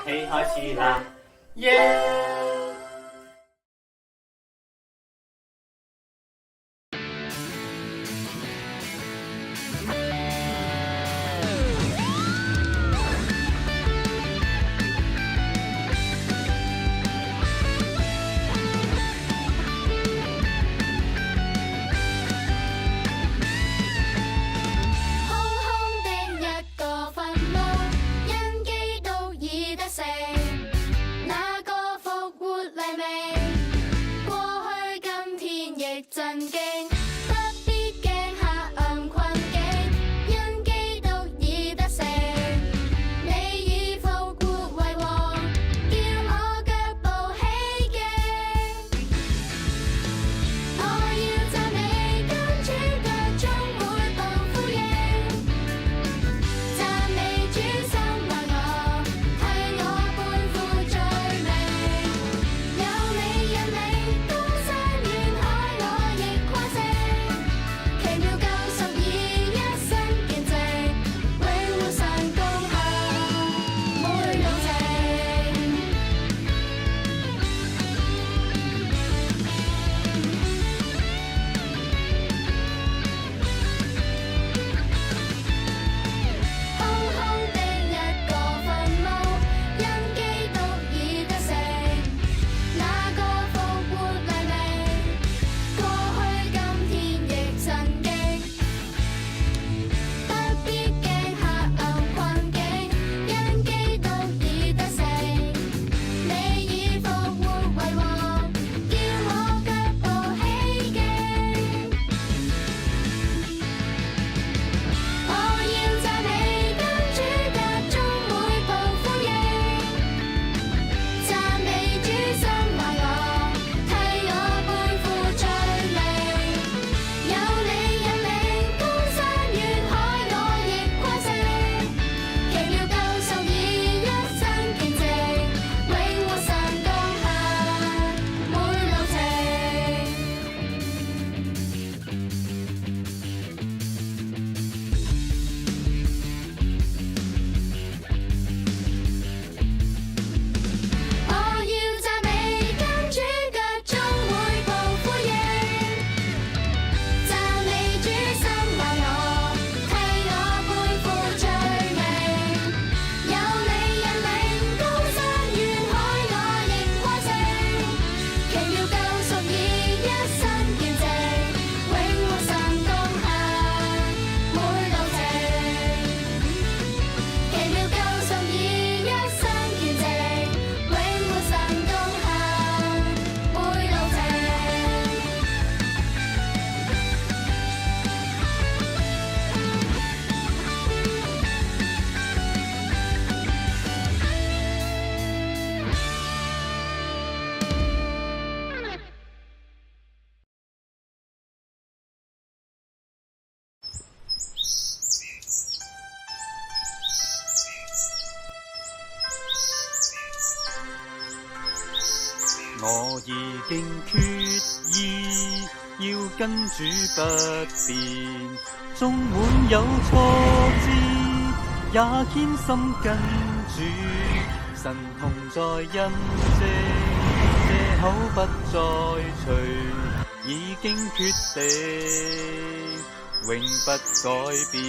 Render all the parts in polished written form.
戲開始啦，耶！我已經決意要跟主不變，縱滿有挫折，也堅心跟主。神同在印證，這口不再隨，已經決定，永不改變。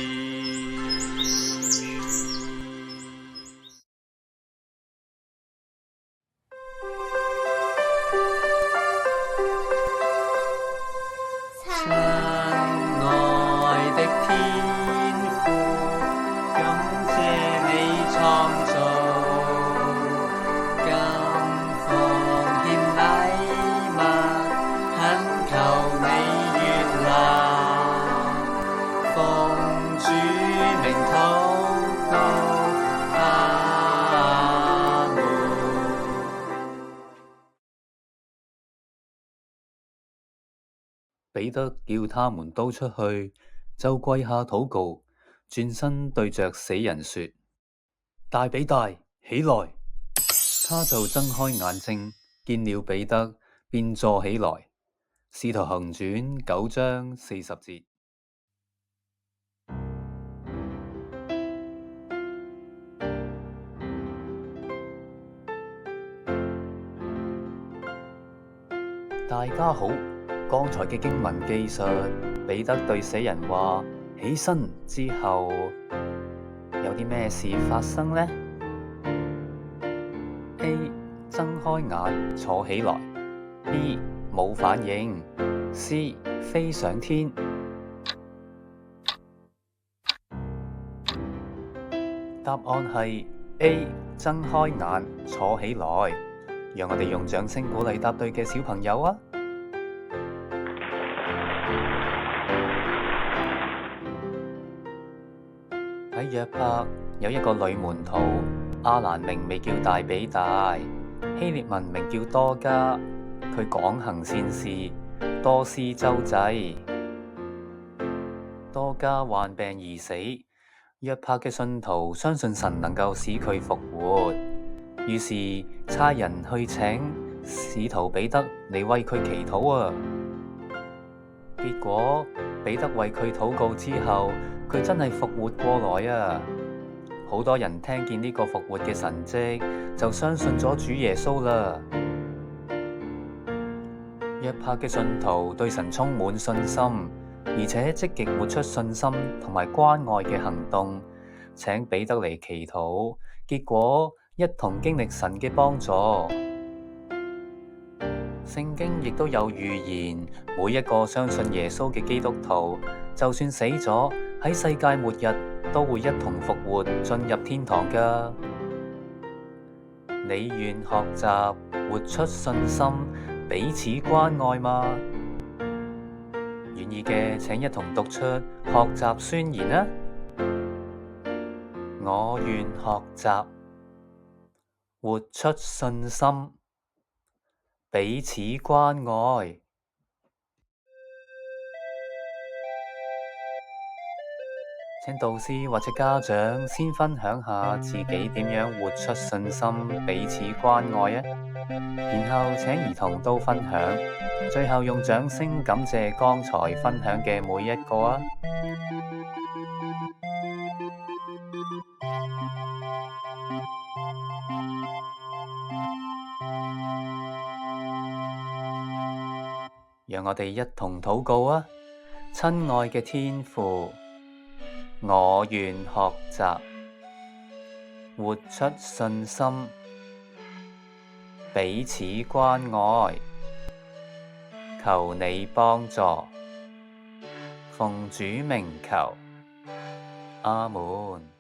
彼得叫他們都出去，就跪下禱告，轉身對着死人說：大比大，起來！他就睜開眼睛，見了彼得，便坐起來。使徒行傳9章40節。大家好，剛才嘅經文記述，彼得對死人話：起身之後，有啲咩事發生呢？ A. 睜開眼坐起來。 B. 冇反應。 C. 飛上天。答案係 A. 睜開眼坐起來。讓我哋用掌聲鼓勵答對嘅小朋友啊！喺約帕有一個女門徒，阿蘭名未叫大比大，希臘文名叫多加。佢廣行善事，多施周濟。多加患病而死，約帕嘅信徒相信神能夠使佢復活，於是差人去請使徒彼得嚟為佢祈禱啊。結果彼得為佢禱告之後，佢真係復活過來啊！好多人聽見呢個復活嘅神蹟，就相信咗主耶穌啦。約帕嘅信徒對神充滿信心，而且積極活出信心同埋關愛嘅行動，請彼得嚟祈禱，結果一同經歷神嘅幫助。聖經亦都有預言，每一個相信耶穌嘅基督徒，就算死咗，喺世界末日都會一同復活，進入天堂㗎。你願學習活出信心，彼此關愛嗎？願意嘅請一同讀出學習宣言啦！我願學習活出信心，彼此關愛。請導師或者家長先分享下自己點樣活出信心，彼此關愛啊！然後請兒童都分享，最後用掌聲感謝剛才分享嘅每一個啊！讓我哋一同禱告啊！親愛嘅天父，我願學習活出信心，彼此關愛，求你幫助，奉主名求，阿門。